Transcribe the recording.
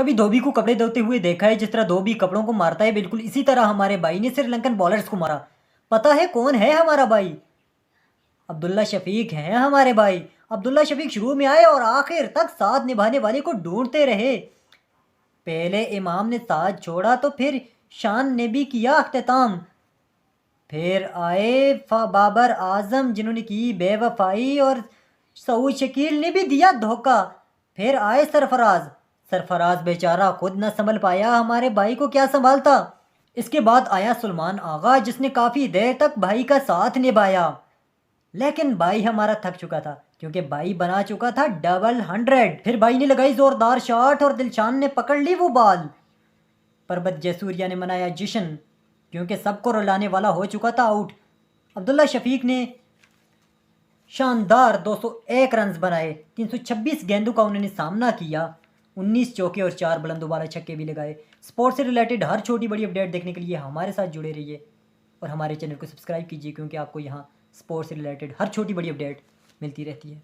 कभी धोबी को कपड़े धोते हुए देखा है जिस तरह धोबी कपड़ों को मारता है, बिल्कुल इसी तरह हमारे भाई ने श्रीलंकन बॉलर्स को मारा। पता है कौन है हमारा भाई? अब्दुल्ला शफीक हैं हमारे भाई। अब्दुल्ला शफीक शुरू में आए और आखिर तक साथ निभाने वाले को ढूंढते रहे। पहले इमाम ने साथ छोड़ा तो फिर शान ने भी किया अख्तिताम। फिर आए बाबर आजम जिन्होंने की बेवफाई और सऊद शकील ने भी दिया धोखा। फिर आए सरफराज। सरफराज बेचारा खुद न संभल पाया, हमारे भाई को क्या संभालता। इसके बाद आया सुलेमान आगा जिसने काफ़ी देर तक भाई का साथ निभाया। लेकिन भाई हमारा थक चुका था क्योंकि भाई बना चुका था डबल 100। फिर भाई ने लगाई जोरदार शॉट और दिलशान ने पकड़ ली वो बॉल। परबत जयसूर्या ने मनाया जश्न क्योंकि सबको रुलाने वाला हो चुका था आउट। अब्दुल्ला शफीक ने शानदार 201 रन्स बनाए। 326 गेंदों का उन्होंने सामना किया। 19 चौके और 4 बुलंदोबाला छक्के भी लगाए। स्पोर्ट्स से रिलेटेड हर छोटी बड़ी अपडेट देखने के लिए हमारे साथ जुड़े रहिए और हमारे चैनल को सब्सक्राइब कीजिए क्योंकि आपको यहाँ स्पोर्ट्स से रिलेटेड हर छोटी बड़ी अपडेट मिलती रहती है।